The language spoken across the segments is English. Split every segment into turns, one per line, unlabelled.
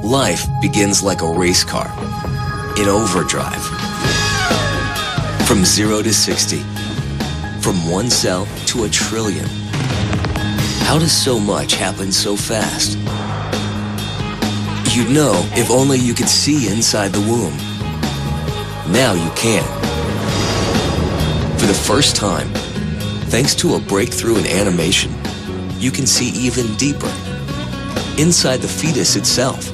Life begins like a race car, in overdrive. From 0 to 60, from 1 cell to 1 trillion. How does so much happen so fast? You'd know if only you could see inside the womb. Now you can. For the first time, thanks to a breakthrough in animation, you can see even deeper, inside the fetus itself.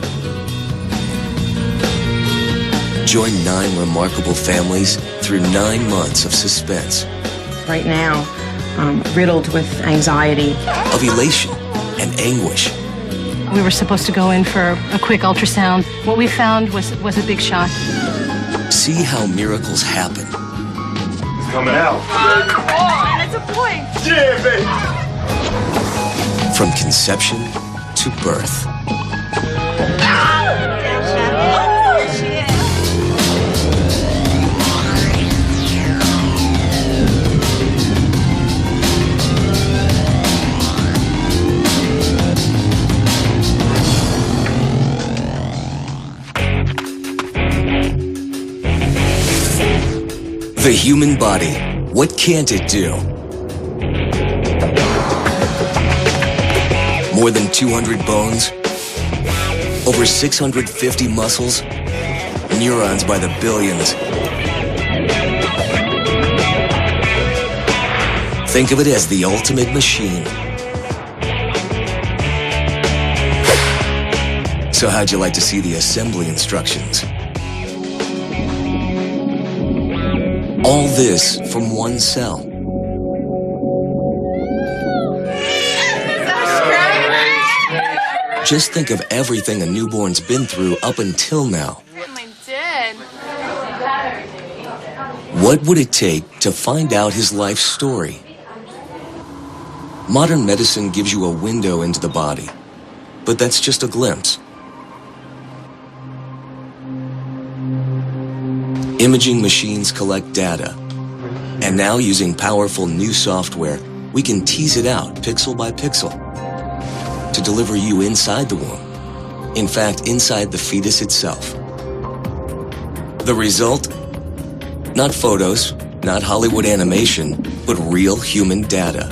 Join 9 remarkable families through 9 months of suspense.
Right now, I'm riddled with anxiety.
Of elation and anguish.
We were supposed to go in for a quick ultrasound. What we found was a big shock.
See how miracles happen.
It's coming out.
Oh, it's a boy.
Yeah, baby.
From conception to birth. The human body, what can't it do? More than 200 bones, over 650 muscles, neurons by the billions. Think of it as the ultimate machine. So how'd you like to see the assembly instructions? All this from 1 cell. Just think of everything a newborn's been through up until now. What would it take to find out his life story? Modern medicine gives you a window into the body, but that's just a glimpse. Imaging machines collect data, and now using powerful new software, we can tease it out pixel by pixel to deliver you inside the womb. In fact, inside the fetus itself. The result? Not photos, not Hollywood animation, but real human data.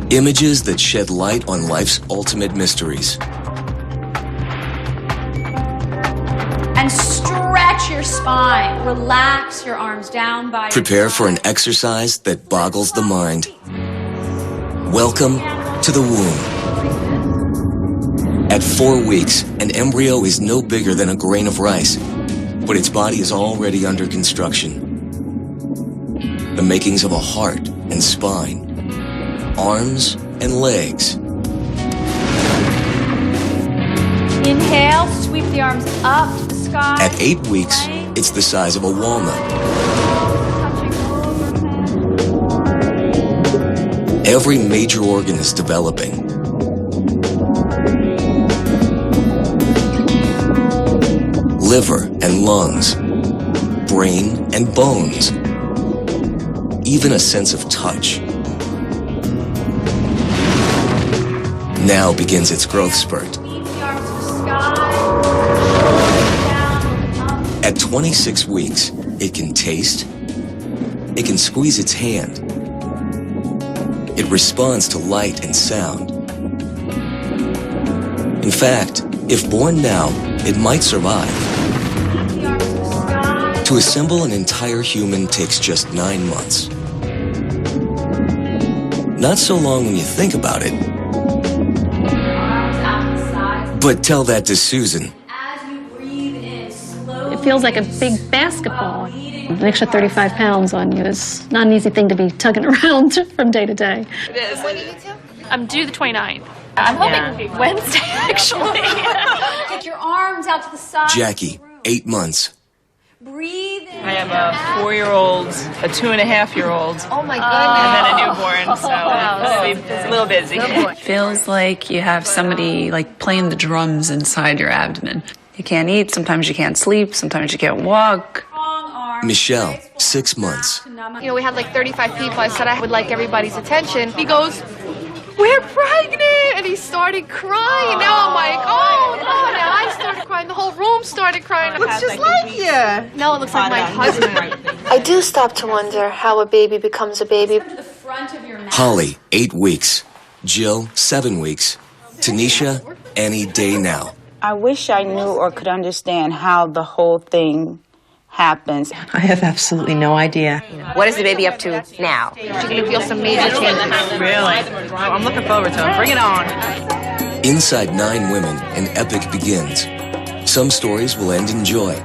Images that shed light on life's ultimate mysteries.
And stretch your spine. Relax your arms down by
Prepare for an exercise that boggles the mind. Welcome to the womb. At 4 weeks, an embryo is no bigger than a grain of rice, but its body is already under construction. The makings of a heart and spine, arms and legs.
Inhale, sweep the arms up to the sky.
At 8 weeks, it's the size of a walnut. Every major organ is developing. Liver and lungs, brain and bones, even a sense of touch. Now begins its growth spurt. At 26 weeks, it can taste, it can squeeze its hand, it responds to light and sound. In fact, if born now, it might survive. To assemble an entire human takes just 9 months. Not so long when you think about it. But tell that to Susan.
It feels like a big basketball. An extra 35 pounds on you is not an easy thing to be tugging around from day to day.
It is. When are you two? I'm due the 29th. I'm hoping Wednesday, actually.
Get your arms out to the side.
Jackie, 8 months.
Breathe in.
I have a 4-year-old, a 2.5-year-old.
Oh my
And then a
goodness.
newborn, so it's a little busy.
It feels like you have somebody like playing the drums inside your abdomen. You can't eat, sometimes you can't sleep, sometimes you can't walk.
Michelle, 6 months.
You know, we had like 35 people. I said I would like everybody's attention. He goes, "We're pregnant!" And he started crying. Now I'm like, oh, no. Now I started crying. started crying.
Looks just like you.
No, it looks like my husband.
I do stop to wonder how a baby becomes a baby.
Holly, 8 weeks. Jill, 7 weeks. Tanisha, any day now.
I wish I knew or could understand how the whole thing happens.
I have absolutely no idea.
What is the baby up to now?
She's going to feel some major changes.
Really? I'm looking forward to it. Bring it on.
Inside 9 women, an epic begins. Some stories will end in joy,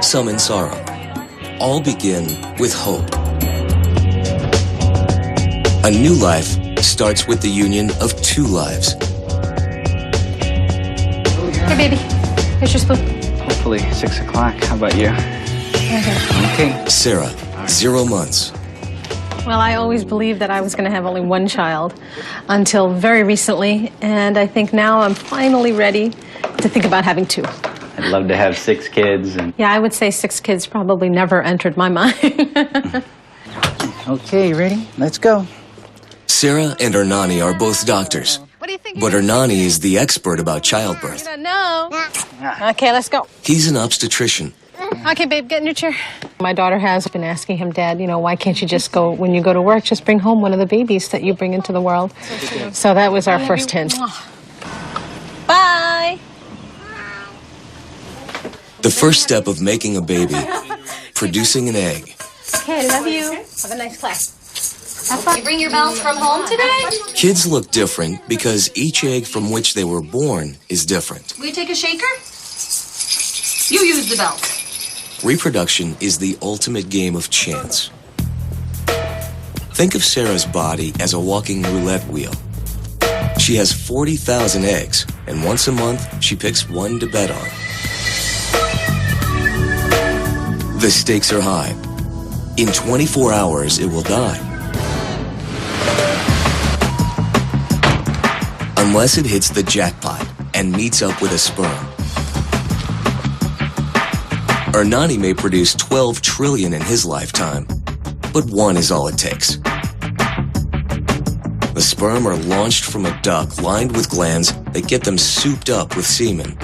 some in sorrow. All begin with hope. A new life starts with the union of 2 lives.
Hey, baby. Here's your spoon.
Hopefully 6 o'clock. How about you? Okay.
Sarah, 0 months.
Well, I always believed that I was going to have only 1 child until very recently, and I think now I'm finally ready to think about having 2.
I'd love to have 6 kids. And
Yeah, I would say 6 kids probably never entered my mind.
Okay, ready? Let's go.
Sarah and her nanny are both doctors, but her nanny is the expert about childbirth.
No. Okay, let's go.
He's an obstetrician.
Okay, babe, get in your chair. My daughter has been asking him, Dad, why can't you just go, when you go to work, just bring home one of the babies that you bring into the world? So that was our first hint. Bye.
The first step of making a baby, producing an egg.
Okay, I love you. Have a nice class.
You bring your bells from home today?
Kids look different because each egg from which they were born is different.
Will you take a shaker? You use the bells.
Reproduction is the ultimate game of chance. Think of Sarah's body as a walking roulette wheel. She has 40,000 eggs, and once a month, she picks one to bet on. The stakes are high. In 24 hours, it will die. Unless it hits the jackpot and meets up with a sperm. Ernani may produce 12 trillion in his lifetime, but 1 is all it takes. The sperm are launched from a duct lined with glands that get them souped up with semen.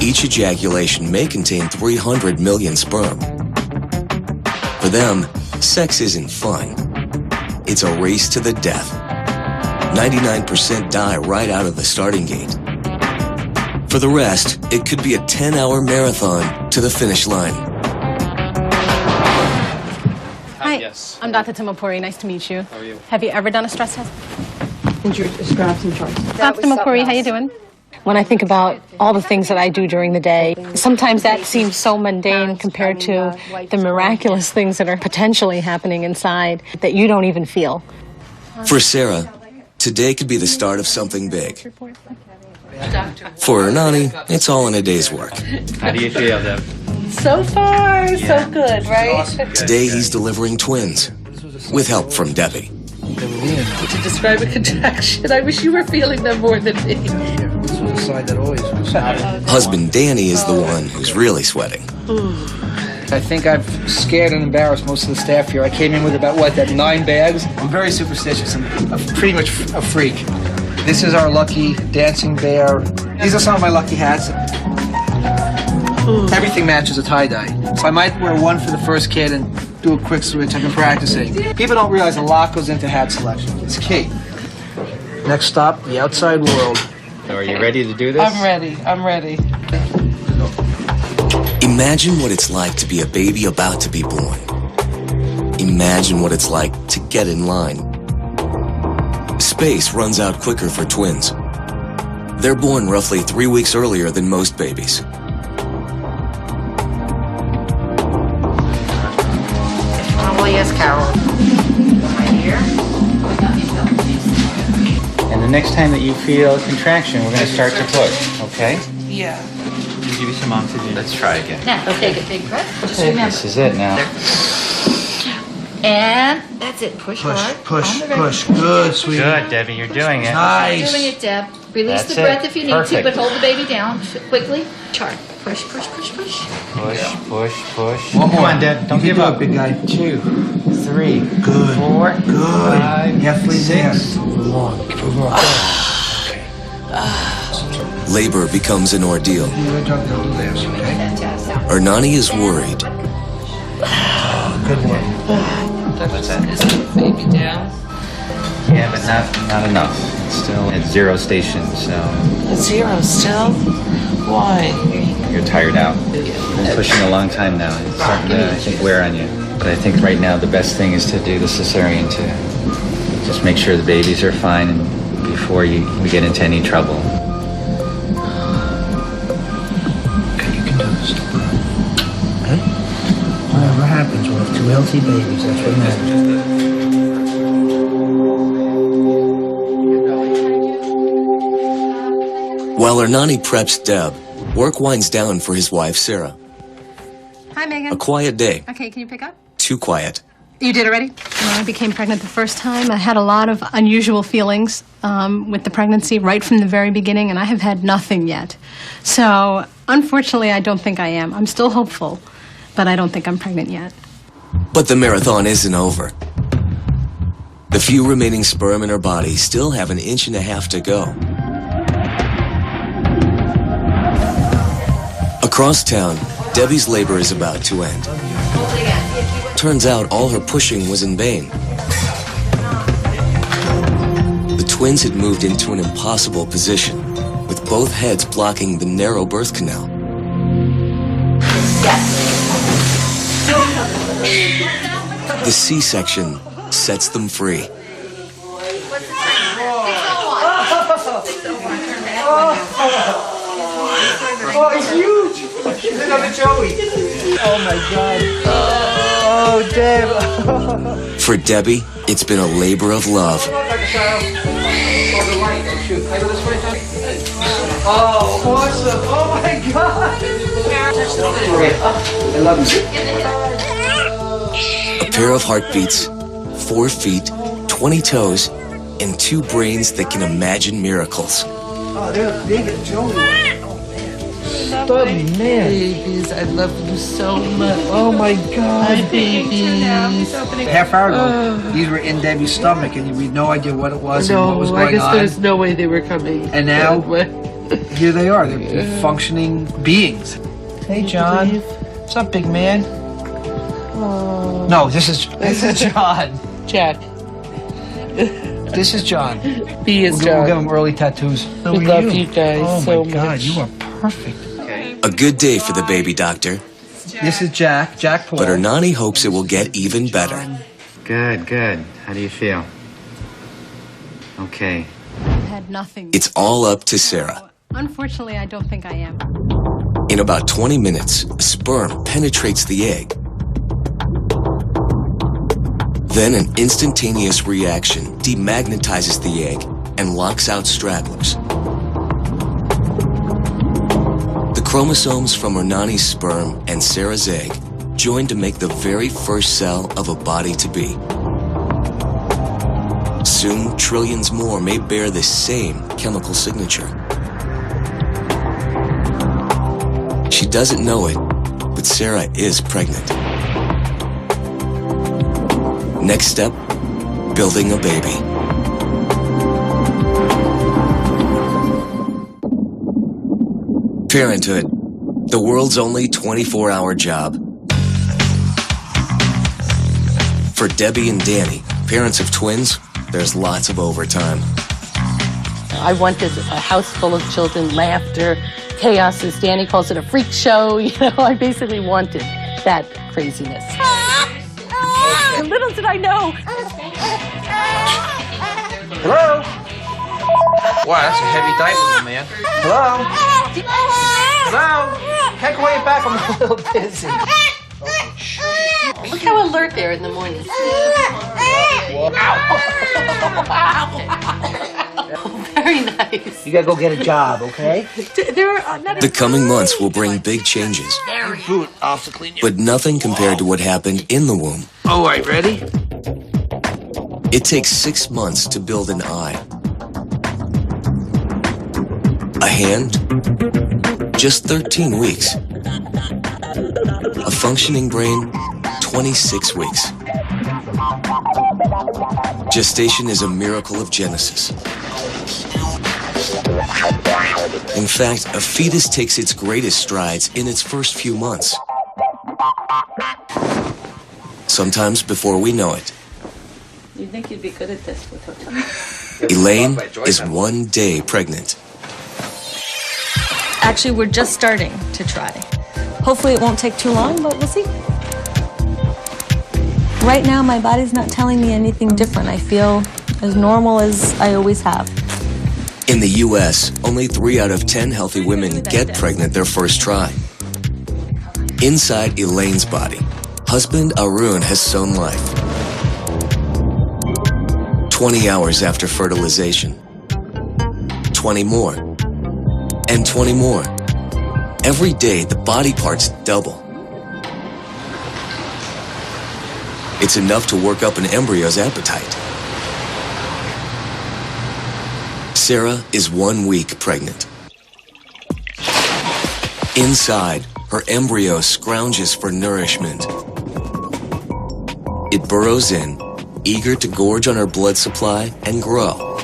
Each ejaculation may contain 300 million sperm. For them, sex isn't fun. It's a race to the death. 99% die right out of the starting gate. For the rest, it could be a 10-hour marathon to the finish line.
Hi,
Yes.
I'm Dr. Timopuri. Nice to meet you.
How are you?
Have you ever done a stress test?
Just grab some charts.
Dr. Timopuri, how you doing? When I think about all the things that I do during the day, sometimes that seems so mundane compared to the miraculous things that are potentially happening inside that you don't even feel.
For Sarah, today could be the start of something big. For Ernani, it's all in a day's work.
How do you feel, Deb?
So far, so good, right?
Today he's delivering twins, with help from Debbie.
To describe a contraction, I wish you were feeling them more than me.
Husband Danny is the one who's really sweating.
I think I've scared and embarrassed most of the staff here. I came in with about, 9 bags? I'm very superstitious. I'm pretty much a freak. This is our lucky dancing bear. These are some of my lucky hats. Everything matches a tie-dye. So I might wear one for the first kid and do a quick switch. I've been practicing. People don't realize a lot goes into hat selection. It's key. Next stop, the outside world.
So are you ready to do this?
I'm ready.
Imagine what it's like to be a baby about to be born. Imagine what it's like to get in line. Space runs out quicker for twins. They're born roughly 3 weeks earlier than most babies.
Oh, yes, Carol. Right here.
And the next time that you feel a contraction, we're going to start to push, okay?
Yeah.
Give you some oxygen. Let's try again.
Now, take a big breath. Just remember.
This is it now.
And that's it. Push hard.
Push. Good, sweetie.
Good, Debbie, you're doing it.
Nice.
Doing it, Deb. Release
That's
the breath
it.
if you need
Perfect.
to, but hold the baby down quickly. Hard. Push.
Push.
One
Come
more.
on, Deb. Don't
You
give
can do
up.
it, big guy.
2, 3,
Good.
4,
Good.
5,
Yeah, please,
6.
labor becomes an ordeal. Ernani is worried.
Good work.
Is the baby down?
Yeah, but not enough. It's still at 0 station, so
0 still? Why?
you're tired out. You've been pushing a long time now. It's starting to, I think, wear on you. But I think right now the best thing is to do the cesarean to just make sure the babies are fine and before we get into any trouble.
Okay, you can do this. Okay? Whatever happens, we'll have 2 healthy babies. That's what matters.
While Ernani preps Deb, work winds down for his wife, Sarah.
Hi, Megan.
A quiet day.
Okay, can you pick up?
Too quiet.
You did already? When I became pregnant the first time, I had a lot of unusual feelings with the pregnancy right from the very beginning, and I have had nothing yet. So, unfortunately, I don't think I am. I'm still hopeful, but I don't think I'm pregnant yet.
But the marathon isn't over. The few remaining sperm in her body still have 1.5 inches to go. Across town, Debbie's labor is about to end. Turns out all her pushing was in vain. The twins had moved into an impossible position, with both heads blocking the narrow birth canal. The C-section sets them free.
Oh, it's huge! She's another Joey. Oh my God. Oh, Deb.
For Debbie, it's been a labor of love.
Oh, awesome. Oh my God. I love you.
A pair of heartbeats, 4 feet, 20 toes, and 2 brains that can imagine miracles.
Oh, they're big and Joey. Oh, man.
Babies, I love you so much.
Oh my God.
Babies.
Half hour ago, these were in Debbie's stomach, and we had no idea what it was and what was
No,
going
I guess
on.
there's no way they were coming.
And now, here they are. They're functioning beings. Hey, John. What's up, big man? No, this is John.
Jack.
This is John.
He is
We'll
John.
give him early tattoos.
We love you guys so
Oh my God,
much.
you are perfect.
A good day for the baby doctor,
This is Jack Paul.
but Ernani hopes it will get even better.
Good, good. How do you feel? Okay.
I've had nothing.
It's all up to Sarah.
Unfortunately, I don't think I am.
In about 20 minutes, sperm penetrates the egg. Then an instantaneous reaction demagnetizes the egg and locks out stragglers. The chromosomes from Ernani's sperm and Sarah's egg join to make the very first cell of a body-to-be. Soon, trillions more may bear the same chemical signature. She doesn't know it, but Sarah is pregnant. Next step, building a baby. Parenthood, the world's only 24-hour job. For Debbie and Danny, parents of twins, there's lots of overtime.
I wanted a house full of children, laughter, chaos, as Danny calls it, a freak show. You know, I basically wanted that craziness. And little did I know.
Hello? Wow, that's a heavy diaper, little man. Hello? Hello? Can't call you back, I'm a little busy.
Look how alert they are in the morning. Very nice.
You gotta go get a job, okay?
The coming months will bring big changes,
Boot, I'll have to clean you.
but nothing compared to what happened in the womb.
All right, ready?
It takes 6 months to build an eye. A hand? Just 13 weeks. A functioning brain? 26 weeks. Gestation is a miracle of Genesis. In fact, a fetus takes its greatest strides in its first few months. Sometimes before we know it.
You think you'd be good at this with her?
Elaine is 1 day pregnant.
Actually, we're just starting to try. Hopefully it won't take too long, but we'll see. Right now, my body's not telling me anything different. I feel as normal as I always have.
In the U.S., only 3 out of 10 healthy women get pregnant their first try. Inside Elaine's body, husband Arun has sown life. 20 hours after fertilization. 20 more. And 20 more. Every day, the body parts double. It's enough to work up an embryo's appetite. Sarah is 1 week pregnant. Inside, her embryo scrounges for nourishment. It burrows in, eager to gorge on her blood supply and grow.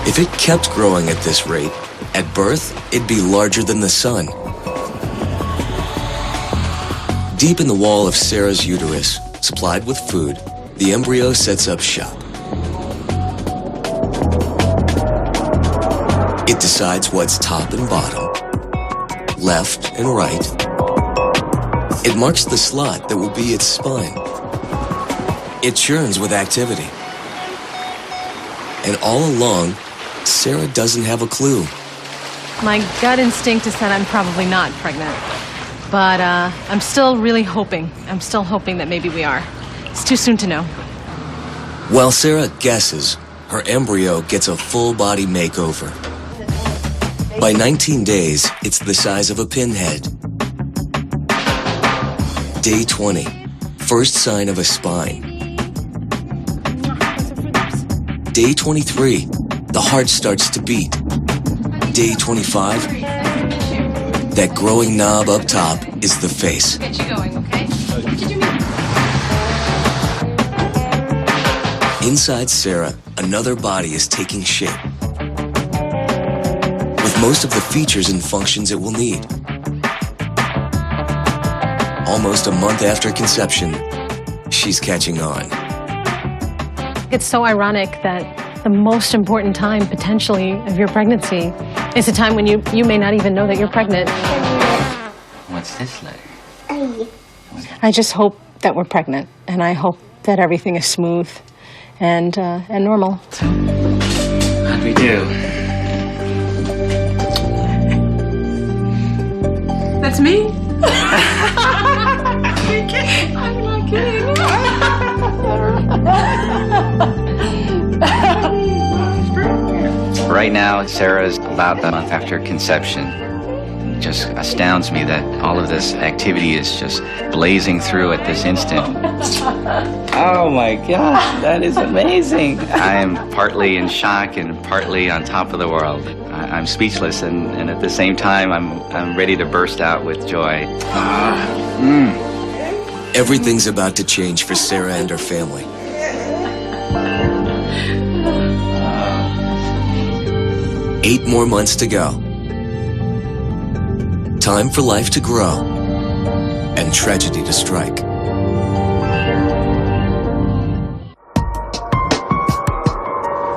If it kept growing at this rate, at birth, it'd be larger than the sun. Deep in the wall of Sarah's uterus, supplied with food, the embryo sets up shop. It decides what's top and bottom, left and right. It marks the slot that will be its spine. It churns with activity. And all along, Sarah doesn't have a clue.
My gut instinct is that I'm probably not pregnant. But I'm still really hoping. I'm still hoping that maybe we are. It's too soon to know.
While Sarah guesses, her embryo gets a full-body makeover. By 19 days, it's the size of a pinhead. Day 20, first sign of a spine. Day 23, the heart starts to beat. Day 25, that growing knob up top is the face.
Get you going, okay?
Inside Sarah, another body is taking shape, with most of the features and functions it will need. Almost a month after conception, she's catching on.
It's so ironic that the most important time, potentially, of your pregnancy is a time when you may not even know that you're pregnant.
What's this like?
I just hope that we're pregnant, and I hope that everything is smooth and normal.
How'd we do?
That's me?
I'm not kidding.
Right now, Sarah's about a month after conception. It just astounds me that all of this activity is just blazing through at this instant.
Oh my gosh, that is amazing.
I am partly in shock and partly on top of the world. I'm speechless, and at the same time, I'm ready to burst out with joy.
Everything's about to change for Sarah and her family. Eight more months to go. Time for life to grow and tragedy to strike.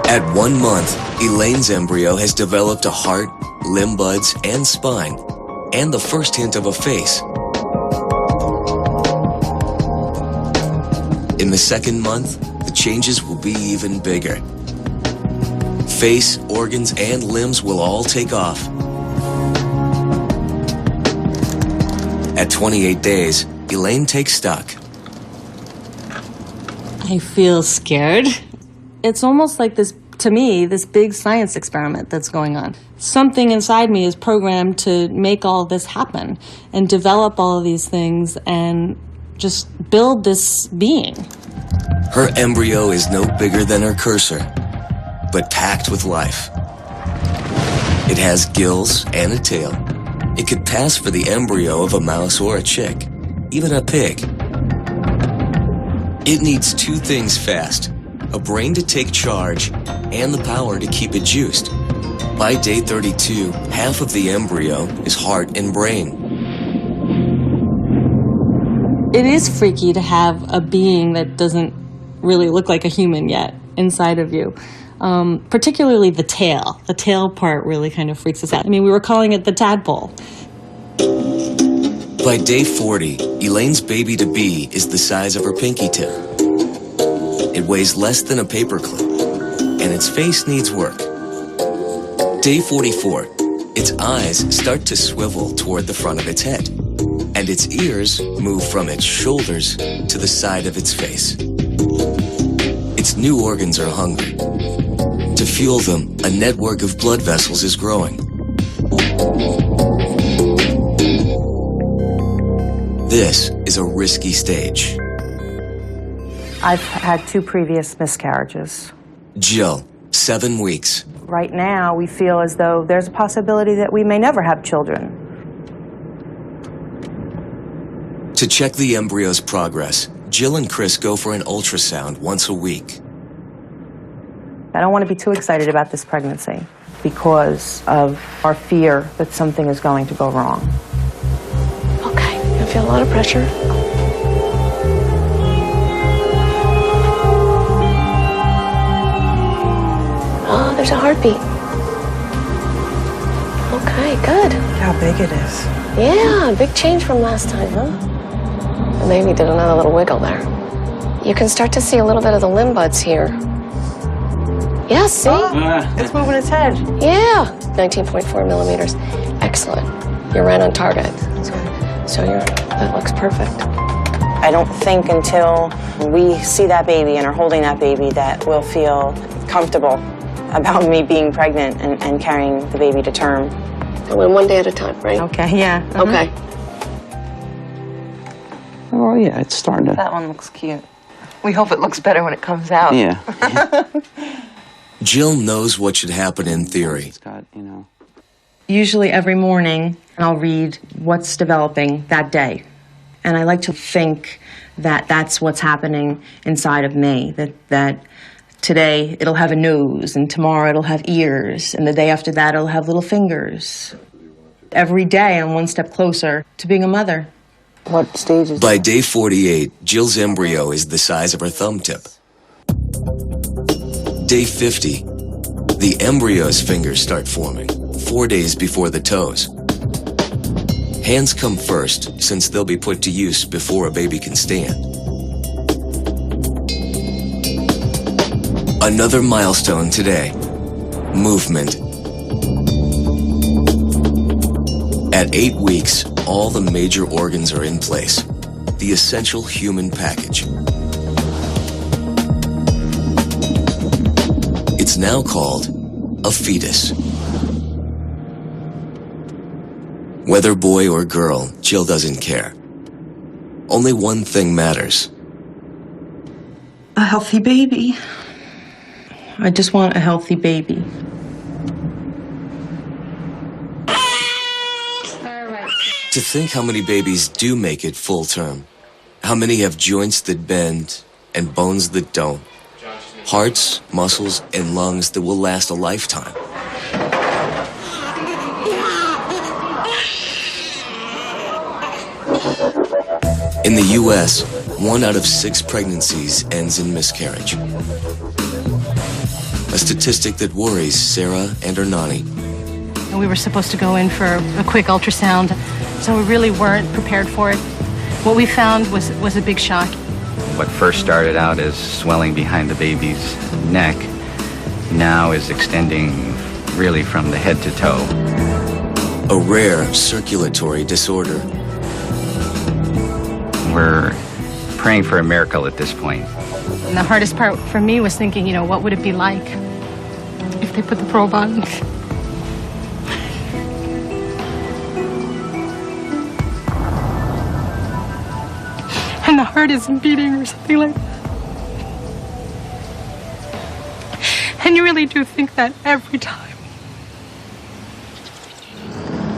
At 1 month, Elaine's embryo has developed a heart, limb buds, and spine, and the first hint of a face. In the second month, the changes will be even bigger. Face, organs, and limbs will all take off. At 28 days, Elaine takes stock.
I feel scared. It's almost like this, to me, this big science experiment that's going on. Something inside me is programmed to make all this happen and develop all of these things and just build this being.
Her embryo is no bigger than her cursor, but packed with life. It has gills and a tail. It could pass for the embryo of a mouse or a chick, even a pig. It needs two things fast: a brain to take charge, and the power to keep it juiced. By day 32, half of the embryo is heart and brain.
It is freaky to have a being that doesn't really look like a human yet inside of you. Particularly the tail. The tail part really kind of freaks us out. I mean, we were calling it the tadpole.
By day 40, Elaine's baby-to-be is the size of her pinky tip. It weighs less than a paperclip, and its face needs work. Day 44, its eyes start to swivel toward the front of its head, and its ears move from its shoulders to the side of its face. Its new organs are hungry. To fuel them, a network of blood vessels is growing. This is a risky stage.
I've had 2 previous miscarriages.
Jill, 7 weeks.
Right now, we feel as though there's a possibility that we may never have children.
To check the embryo's progress, Jill and Chris go for an ultrasound once a week.
I don't want to be too excited about this pregnancy because of our fear that something is going to go wrong.
Okay, I feel a lot of pressure. Oh, there's a heartbeat. Okay, good.
Look how big it is.
Yeah, big change from last time, huh? The baby did another little wiggle there. You can start to see a little bit of the limb buds here. Yeah, see?
It's moving its head.
Yeah, 19.4 millimeters. Excellent. You're right on target. So that looks perfect.
I don't think until we see that baby and are holding that baby that we'll feel comfortable about me being pregnant and carrying the baby to term.
And one day at a time, right?
Okay, yeah.
Okay.
Oh, yeah, it's starting to...
That one looks cute. We hope it looks better when it comes out.
Yeah.
Jill knows what should happen in theory.
It's got, you know...
Usually every morning, I'll read what's developing that day. And I like to think that that's what's happening inside of me, that today it'll have a nose, and tomorrow it'll have ears, and the day after that it'll have little fingers. Every day I'm one step closer to being a mother.
What stage is
By day 48, Jill's embryo is the size of her thumb tip. Day 50, the embryo's fingers start forming, 4 days before the toes. Hands come first, since they'll be put to use before a baby can stand. Another milestone today, movement. At 8 weeks, all the major organs are in place, the essential human package. It's now called a fetus. Whether boy or girl, Jill doesn't care. Only one thing matters.
A healthy baby. I just want a healthy baby.
To think how many babies do make it full term. How many have joints that bend and bones that don't. Hearts, muscles, and lungs that will last a lifetime. In the U.S., 1 out of 6 pregnancies ends in miscarriage. A statistic that worries Sarah and her nanny.
We were supposed to go in for a quick ultrasound, so we really weren't prepared for it. What we found was a big shock.
What first started out as swelling behind the baby's neck now is extending really from the head to toe.
A rare circulatory disorder.
We're praying for a miracle at this point.
And the hardest part for me was thinking, what would it be like if they put the probe on? And the heart isn't beating or something like that. And you really do think that every time.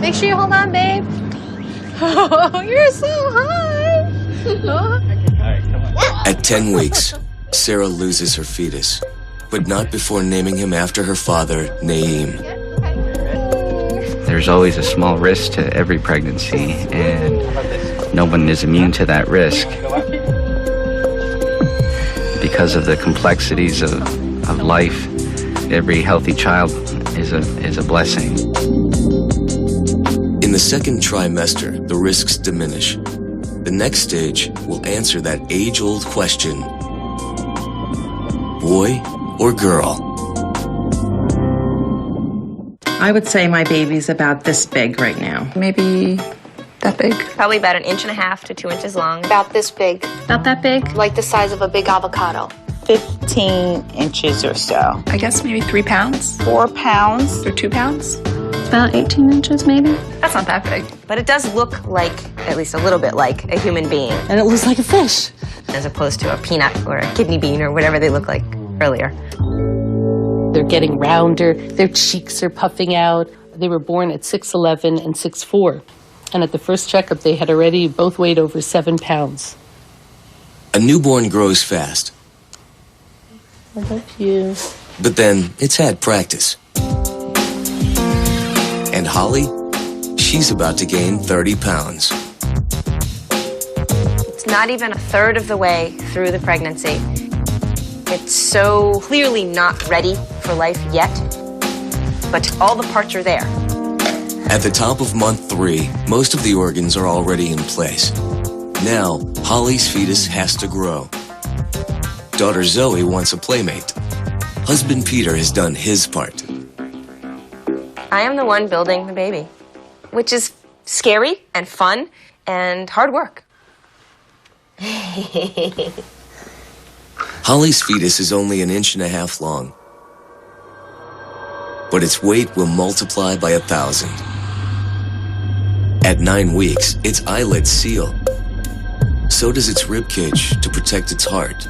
Make sure you hold on, babe.
Oh, you're so high.
At 10 weeks, Sarah loses her fetus, but not before naming him after her father, Naeem.
There's always a small risk to every pregnancy, and no one is immune to that risk. Because of the complexities of life, every healthy child is a blessing.
In the second trimester, the risks diminish. The next stage will answer that age-old question: boy or girl?
I would say my baby's about this big right now.
Maybe that big?
Probably about 1.5 inches to 2 inches long.
About this big.
About that big?
Like the size of a big avocado.
15 inches or so.
I guess maybe 3 pounds?
4 pounds.
Or 2 pounds?
About 18 inches, maybe?
That's not that big.
But it does look like, at least a little bit like, a human being.
And it looks like a fish.
As opposed to a peanut or a kidney bean or whatever they look like earlier.
They're getting rounder, their cheeks are puffing out. They were born at 6'11" and 6'4". And at the first checkup, they had already both weighed over 7 pounds.
A newborn grows fast,
I love you.
but then it's had practice. And Holly, she's about to gain 30 pounds.
It's not even a third of the way through the pregnancy. It's so clearly not ready for life yet, but all the parts are there.
At the top of month 3, most of the organs are already in place. Now, Holly's fetus has to grow. Daughter Zoe wants a playmate. Husband Peter has done his part.
I am the one building the baby, which is scary and fun and hard work.
Holly's fetus is only 1.5 inches long, but its weight will multiply by 1,000. At 9 weeks, its eyelids seal. So does its ribcage to protect its heart.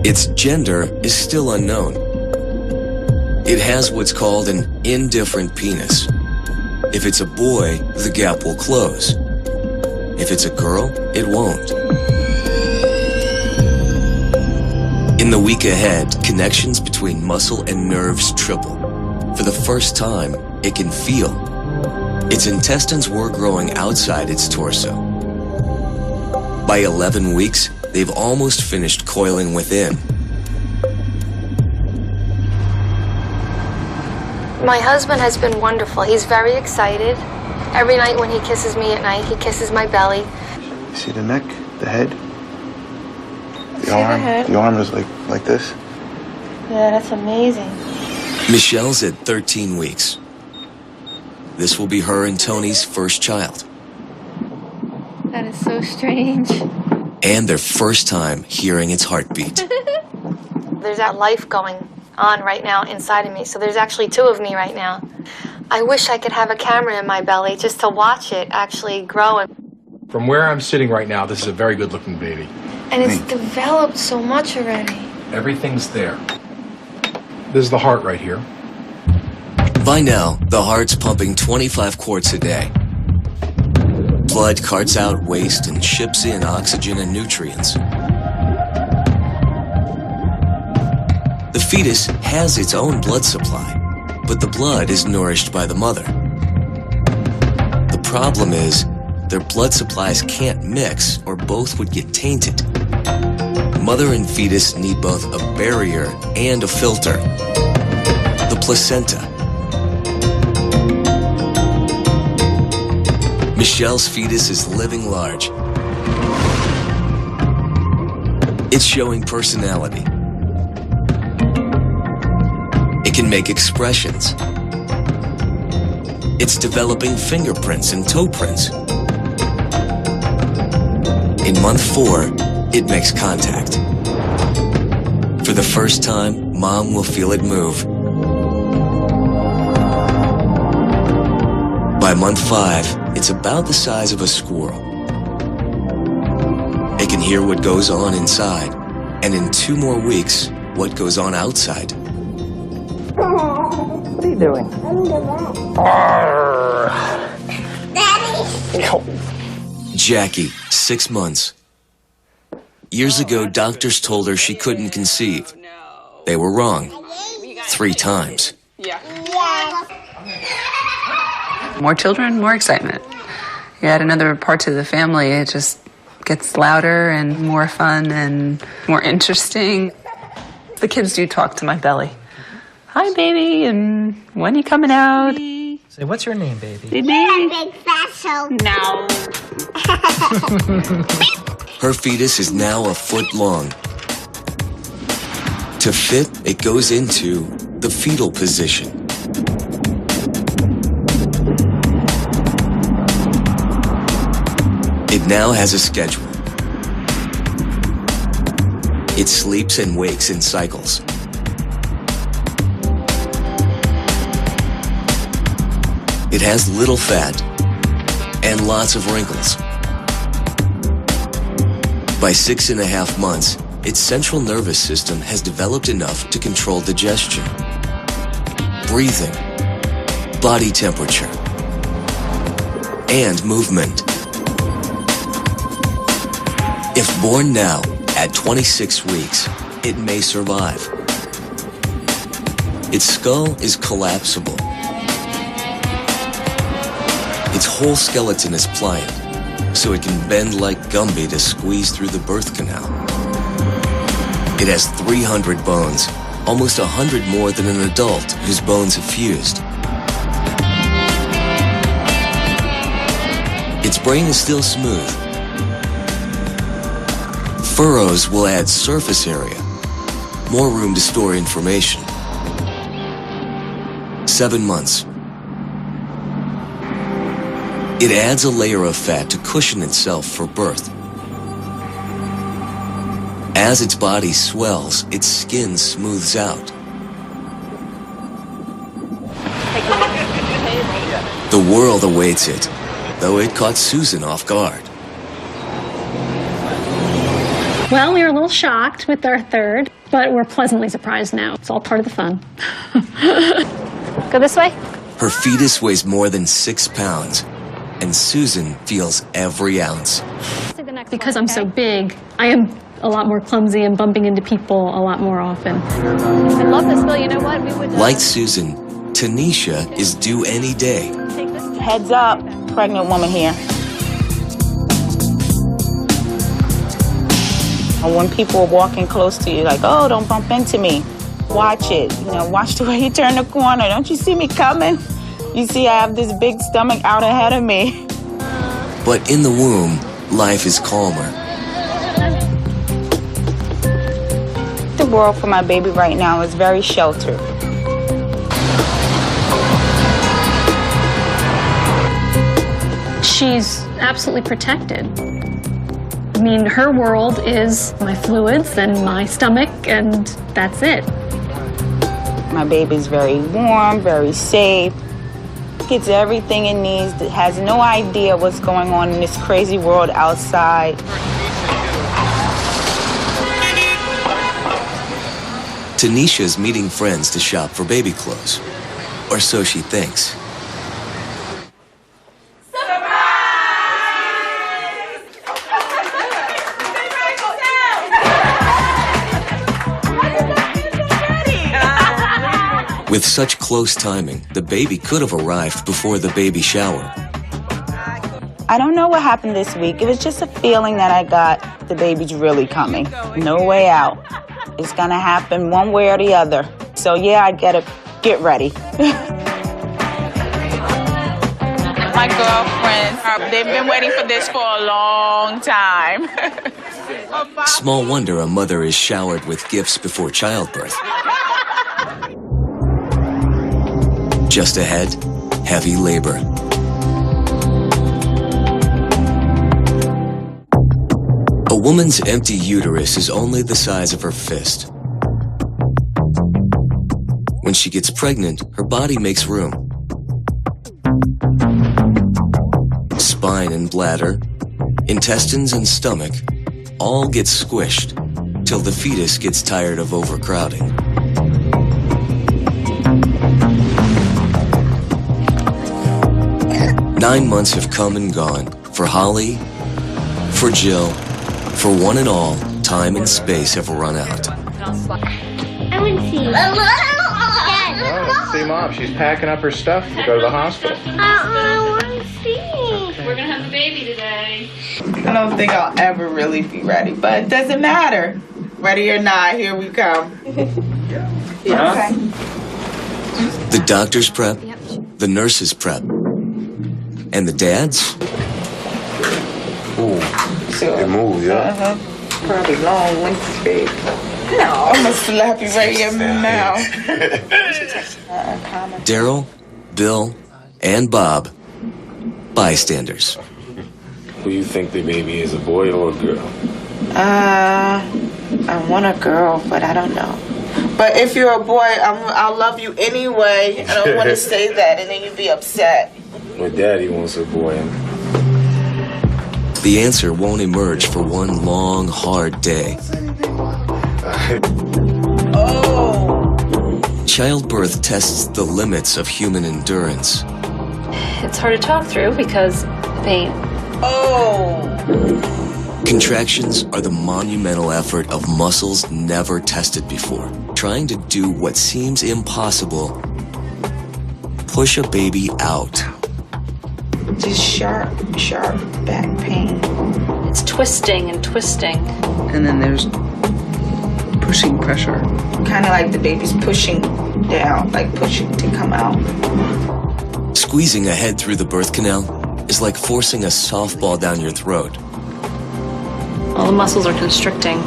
Its gender is still unknown. It has what's called an indifferent penis. If it's a boy, the gap will close. If it's a girl, it won't. In the week ahead, connections between muscle and nerves triple. For the first time, it can feel. Its intestines were growing outside its torso. By 11 weeks, they've almost finished coiling within.
My husband has been wonderful. He's very excited. Every night when he kisses me at night, he kisses my belly.
See the neck, the head?
The arm.
The arm is like this.
Yeah, that's amazing.
Michelle's at 13 weeks. This will be her and Tony's first child.
That is so strange.
And their first time hearing its heartbeat.
There's that life going on right now inside of me. So there's actually 2 of me right now. I wish I could have a camera in my belly just to watch it actually grow.
From where I'm sitting right now, this is a very good-looking baby.
And it's developed so much already.
Everything's there. This is the heart right here.
By now, the heart's pumping 25 quarts a day. Blood carts out waste and ships in oxygen and nutrients. The fetus has its own blood supply, but the blood is nourished by the mother. The problem is, their blood supplies can't mix or both would get tainted. Mother and fetus need both a barrier and a filter. The placenta. Michelle's fetus is living large. It's showing personality. It can make expressions. It's developing fingerprints and toe prints. In month 4, it makes contact. For the first time, Mom will feel it move. By month 5, it's about the size of a squirrel. It can hear what goes on inside, and in 2 more weeks, what goes on outside.
What are you doing?
Daddy!
Jackie, 6 months. Years ago, doctors told her she couldn't conceive. They were wrong. 3 times.
More children, more excitement. You add another part to the family, it just gets louder and more fun and more interesting. The kids do talk to my belly. Hi, baby, and when are you coming out?
Say, what's your name, baby?
Big faso. No.
Her fetus is now 1 foot long. To fit, it goes into the fetal position. It now has a schedule. It sleeps and wakes in cycles. It has little fat and lots of wrinkles. By 6.5 months, its central nervous system has developed enough to control digestion, breathing, body temperature, and movement. If born now, at 26 weeks, it may survive. Its skull is collapsible. Its whole skeleton is pliant, so it can bend like Gumby to squeeze through the birth canal. It has 300 bones, almost 100 more than an adult whose bones have fused. Its brain is still smooth. Furrows will add surface area, more room to store information. 7 months. It adds a layer of fat to cushion itself for birth. As its body swells, its skin smooths out. The world awaits it, though it caught Susan off guard.
Well, we were a little shocked with our third, but we're pleasantly surprised now. It's all part of the fun.
Go this way.
Her fetus weighs more than 6 pounds, and Susan feels every ounce.
Because I'm so big, I am a lot more clumsy and bumping into people a lot more often.
I love this, Bill. You know what? We would.
Like Susan, Tanisha is due any day.
Heads up, pregnant woman here. And when people are walking close to you, like, oh, don't bump into me. Watch it. You know, watch the way you turn the corner. Don't you see me coming? You see, I have this big stomach out ahead of me.
But in the womb, life is calmer.
The world for my baby right now is very sheltered.
She's absolutely protected. I mean, her world is my fluids and my stomach, and that's it.
My baby's very warm, very safe. Gets everything it needs, has no idea what's going on in this crazy world outside.
Tanisha's meeting friends to shop for baby clothes, or so she thinks. With such close timing, the baby could have arrived before the baby shower.
I don't know what happened this week. It was just a feeling that I got the baby's really coming. No way out. It's gonna happen one way or the other. So yeah, I get ready.
My girlfriends, they've been waiting for this for a long time.
Small wonder a mother is showered with gifts before childbirth. Just ahead, heavy labor. A woman's empty uterus is only the size of her fist. When she gets pregnant, her body makes room. Spine and bladder, intestines and stomach all get squished till the fetus gets tired of overcrowding. "9 months have come and gone for Holly, For Jill, for one and all, time and space have run out.
I want to see.
Oh, see, Mom, she's packing up her stuff to go to the hospital.
I want to see.
We're gonna have a baby today.
I don't think I'll ever really be ready, but it doesn't matter. Ready or not, here we come.
Yeah.
The doctors prep, the nurses prep, and the dads?
Ooh, it moves, yeah.
Probably long winters, babe. No, I'm gonna slap you right in your mouth.
Daryl, Bill, and Bob, bystanders.
Who you think the baby is, a boy or a girl?
I want a girl, but I don't know. But if you're a boy, I'll love you anyway. I don't want to say that, and then you'd be upset.
My daddy wants a boy.
The answer won't emerge for one long, hard day. Childbirth tests the limits of human endurance.
It's hard to talk through because pain.
Contractions are the monumental effort of muscles never tested before. Trying to do what seems impossible. Push a baby out.
Just sharp back pain.
It's twisting and twisting.
And then there's pushing pressure.
Kind of like the baby's pushing down, like pushing to come out.
Squeezing a head through the birth canal is like forcing a softball down your throat.
All the muscles are constricting.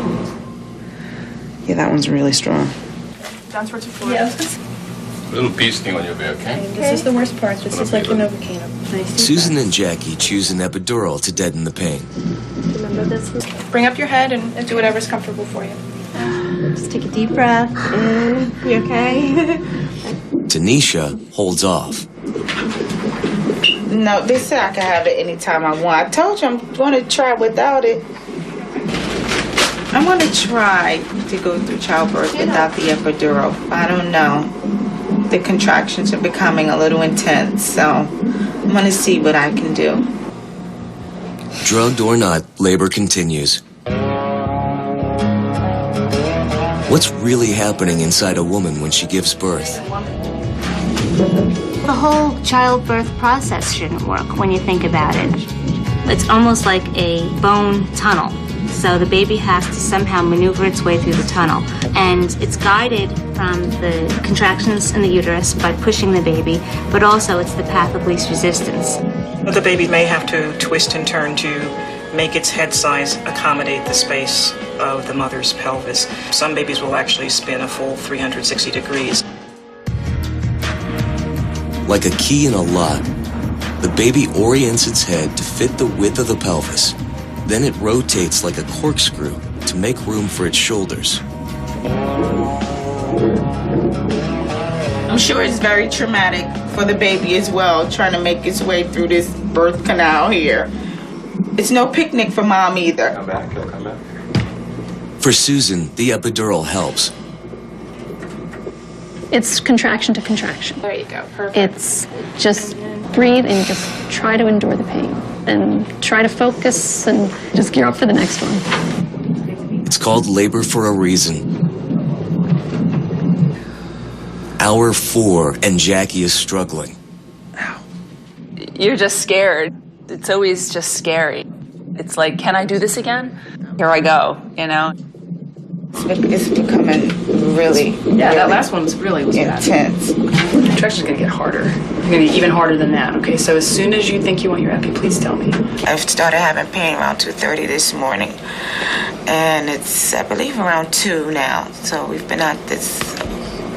Yeah, that one's really strong.
Down towards the floor.
Yes.
A little bee sting on your back, okay?
This is the worst part. This is like the Novocaine.
Susan and Jackie choose an epidural to deaden the pain.
Remember this? Bring up your head and do whatever's comfortable for you.
Just take a deep breath in. You okay?
Tanisha holds off.
No, they said I can have it anytime I want. I told you I'm going to try without it. I want to try to go through childbirth without the epidural. I don't know. The contractions are becoming a little intense, so I'm going to see what I can do.
Drugged or not, labor continues. What's really happening inside a woman when she gives birth?
The whole childbirth process shouldn't work when you think about it. It's almost like a bone tunnel. So the baby has to somehow maneuver its way through the tunnel. And it's guided from the contractions in the uterus by pushing the baby, but also it's the path of least resistance.
The baby may have to twist and turn to make its head size accommodate the space of the mother's pelvis. Some babies will actually spin a full 360 degrees.
Like a key in a lock, the baby orients its head to fit the width of the pelvis. Then it rotates like a corkscrew to make room for its shoulders.
I'm sure it's very traumatic for the baby as well, trying to make its way through this birth canal here. It's no picnic for mom either.
Come back, he'll come back.
For Susan, the epidural helps.
It's contraction to contraction.
There you go. Perfect.
It's just breathe and just try to endure the pain. And try to focus and just gear up for the next one.
It's called labor for a reason. Hour 4 and Jackie is struggling.
You're just scared. It's always just scary. It's like, can I do this again? Here I go, you know?
It's becoming really,
that last one was
intense.
The contraction's gonna get harder. It's gonna get even harder than that. Okay, so as soon as you think you want your epi, please tell me.
I've started having pain around 2:30 this morning, and it's, I believe, around 2 now. So we've been at this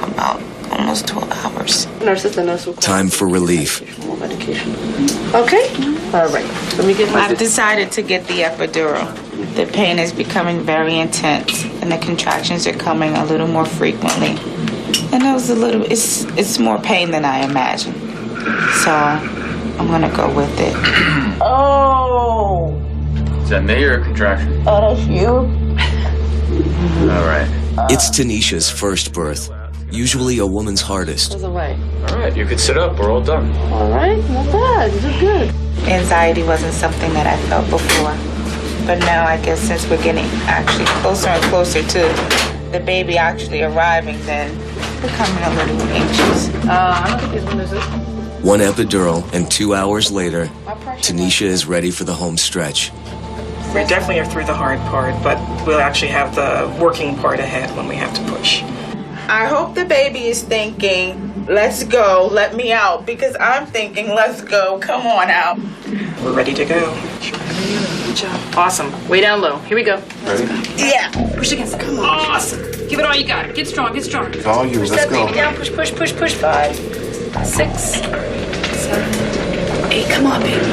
about almost 12 hours.
Time for relief.
Okay. All right. Let me get my.
I've decided to get the epidural. The pain is becoming very intense, and the contractions are coming a little more frequently. And it's more pain than I imagined. So I'm gonna go with it. Oh!
Is that me or a contraction?
Oh, that's you?
All right.
It's Tanisha's first birth, usually a woman's hardest.
All right, you can sit up. We're all done.
All right, not bad. You're good.
Anxiety wasn't something that I felt before. But now I guess since we're getting actually closer and closer to the baby actually arriving, then we're becoming a little anxious.
I don't think he's one of those.
One epidural, and 2 hours later, Tanisha is ready for the home stretch.
We definitely are through the hard part, but we'll actually have the working part ahead when we have to push.
I hope the baby is thinking, let's go, let me out, because I'm thinking, let's go, come on out.
We're ready to go.
Good job. Awesome. Way down low. Here we go.
Ready? Yeah.
Push against it. Come on. Awesome. Give it all you got. Get strong. Get strong.
It's all you.
Push
Let's
that
go.
baby down. Push, push, push, push. 5, 6, 7, 8. Come on, baby.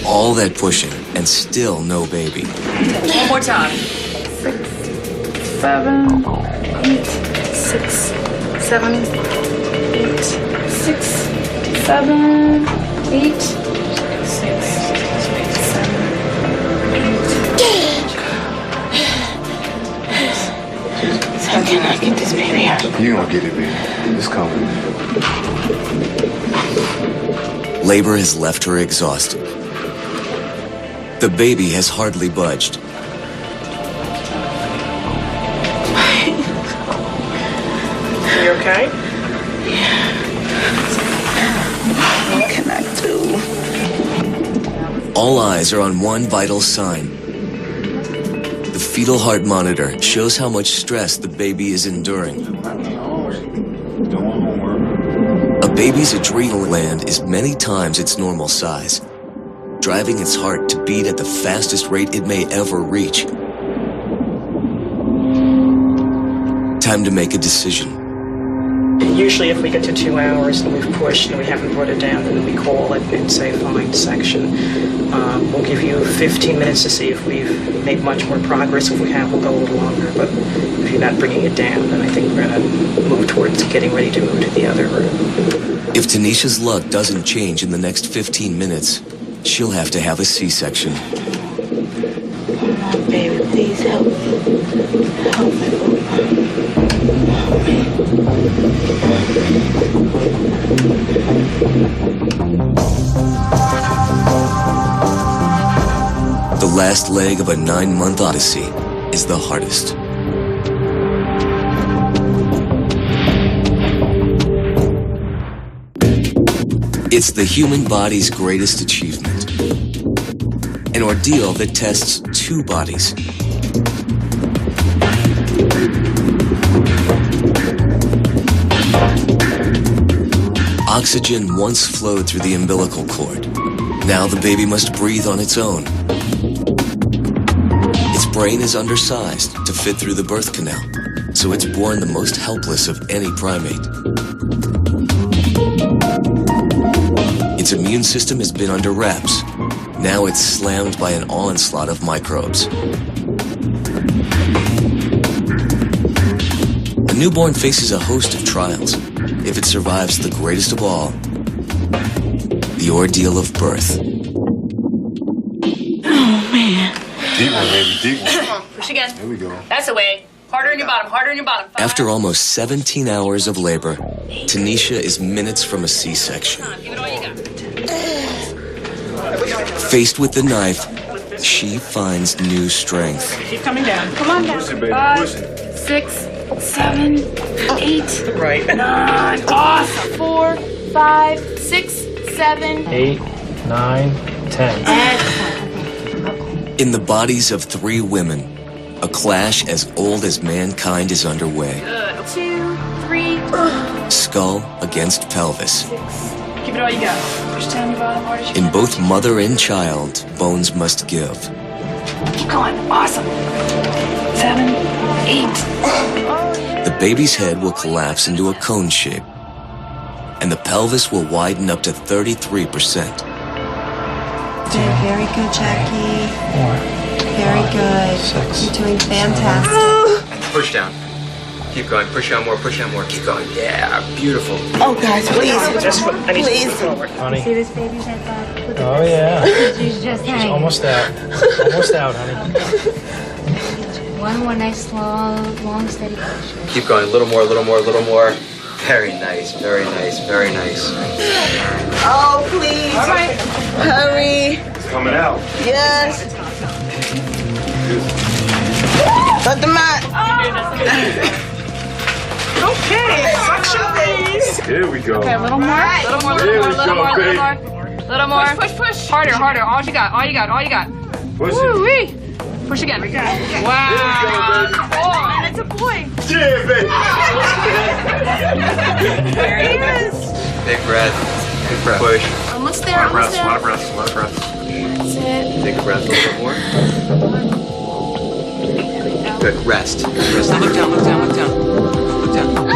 All that pushing, and still no baby.
One more time. 6, 7, 8, 6, 7, 8, 6, 7, 8, 6, 7, 8.
How can I get this baby out?
You gonna get it, baby. It's coming.
Labor has left her exhausted. The baby has hardly budged.
You okay?
What can I do?
All eyes are on one vital sign. The fetal heart monitor shows how much stress the baby is enduring. A baby's adrenal gland is many times its normal size, driving its heart to beat at the fastest rate it may ever reach. Time to make a decision.
Usually if we get to 2 hours and we've pushed and we haven't brought it down, then we call it and say find section. We'll give you 15 minutes to see if we've made much more progress. If we have, we'll go a little longer. But if you're not bringing it down, then I think we're going to move towards getting ready to move to the other room.
If Tanisha's luck doesn't change in the next 15 minutes, she'll have to have a C-section.
Come on, baby, please help me. Help me.
The last leg of a 9-month odyssey is the hardest. It's the human body's greatest achievement. An ordeal that tests 2 bodies. Oxygen once flowed through the umbilical cord. Now the baby must breathe on its own. Its brain is undersized to fit through the birth canal, so it's born the most helpless of any primate. Its immune system has been under wraps. Now it's slammed by an onslaught of microbes. A newborn faces a host of trials. If it survives the greatest of all, the ordeal of birth.
Oh, man.
Deep one, baby, deep one.
Come on, push again.
There we go.
That's the way. Harder in your bottom, harder in your bottom. 5.
After almost 17 hours of labor, Tanisha is minutes from a C-section.
Give it all you got.
Faced with the knife, she finds new strength.
Keep coming down. Come on down.
Push it, baby,
5,
push it.
6, 7, 8,
Right.
9. Awesome.
4, 5, 6, 7,
8, 9, 10.
In the bodies of 3 women, a clash as old as mankind is underway.
2, 3,
Skull against pelvis.
Give it all you got. Push down your bottom hard as you
In
can.
both mother and child, bones must give.
Keep going. Awesome. 7, 8.
The baby's head will collapse into a cone shape, and the pelvis will widen up to 33%.
Very good, Jackie.
4,
Very
5,
good.
6,
You're doing fantastic.
Push down. Keep going. Push out more. Push out more. Keep going. Yeah. Beautiful.
Oh, guys, please.
Please.
Honey.
See this baby's head back? Look at
Oh,
this.
yeah.
She's just
She's
hanging.
almost out. Almost out, honey.
One more nice, long, steady push.
Keep going. A little more. A little more. A little more.
Very nice, very nice, very nice.
Oh, please.
All right.
Hurry.
It's coming out.
Yes. Let them out.
Okay, suction please.
Here we go.
Okay, a little more. A little more,
Here we
little
go,
more,
baby.
little more. Push, push, push. Harder, harder. All you got, all you got, all you got.
Push
Woo-wee. Push again. Wow.
Here
It's a boy.
Yeah, baby.
There he is.
Big breath. Big breath. Push.
Almost there, almost there.
A lot of breaths, a lot of breaths.
That's it.
Take a breath a little bit more. Good. Rest. Rest.
Now look down, look down, look down. Look down.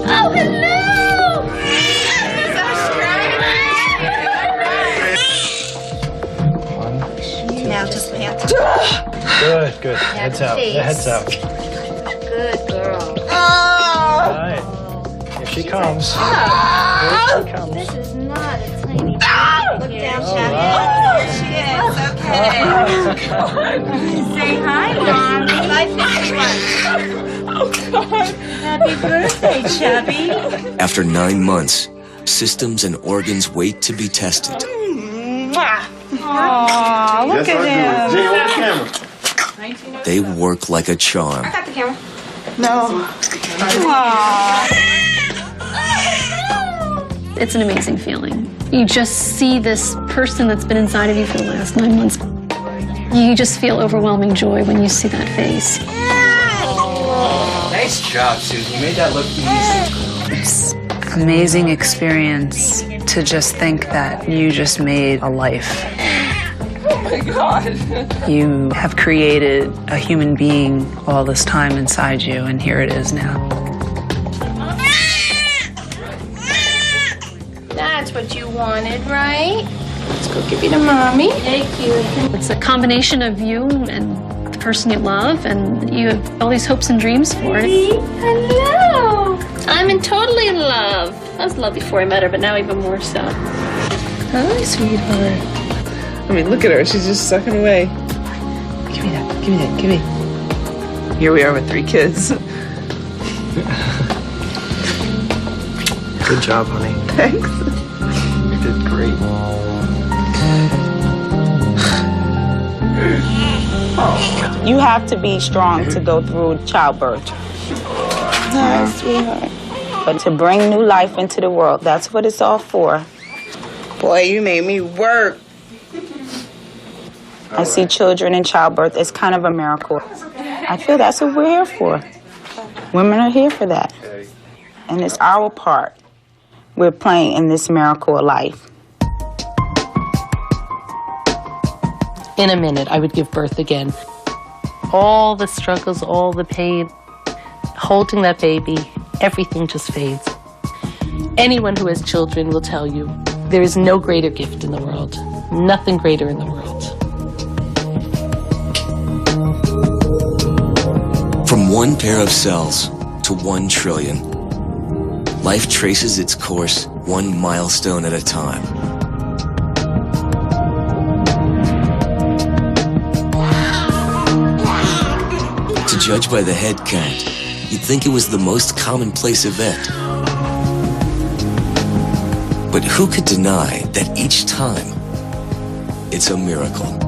Oh, hello!
Now just pant.
Good, good. Heads out. The heads out.
Good girl.
All right. Here she comes. Here she comes.
This is not a tiny
Look down,
Oh,
Shabby.
wow.
There she is. Okay.
Say hi, Mom.
Bye, 51.
Oh, God. Happy birthday, Chubby.
After 9 months, systems and organs wait to be tested.
Aw, look at him.
Jay, on the camera.
They work like a charm.
Got the camera. No. Aw.
It's an amazing feeling. You just see this person that's been inside of you for the last 9 months. You just feel overwhelming joy when you see that face.
Nice job, Susan. You made that look easy.
It's an amazing experience to just think that you just made a life.
Oh my God.
You have created a human being all this time inside you, and here it is now.
That's what you wanted, right? Let's go give you to Mommy. Thank you.
It's a combination of you and the person you love, and you have all these hopes and dreams for it.
Hello. I'm totally in love. I was in love before I met her, but now even more so.
Hi, sweetheart. I mean, look at her. She's just sucking away. Give me that. Give me that. Give me. Here we are with 3 kids.
Good job, honey.
Thanks.
You did great.
You have to be strong to go through childbirth. Hi, sweetheart. But to bring new life into the world, that's what it's all for.
Boy, you made me work.
I see children in childbirth as kind of a miracle. I feel that's what we're here for. Women are here for that. And it's our part we're playing in this miracle of life.
In a minute, I would give birth again. All the struggles, all the pain, holding that baby, everything just fades. Anyone who has children will tell you there is no greater gift in the world, nothing greater in the world.
From 1 pair of cells to 1 trillion, life traces its course 1 milestone at a time. To judge by the head count, you'd think it was the most commonplace event. But who could deny that each time, it's a miracle?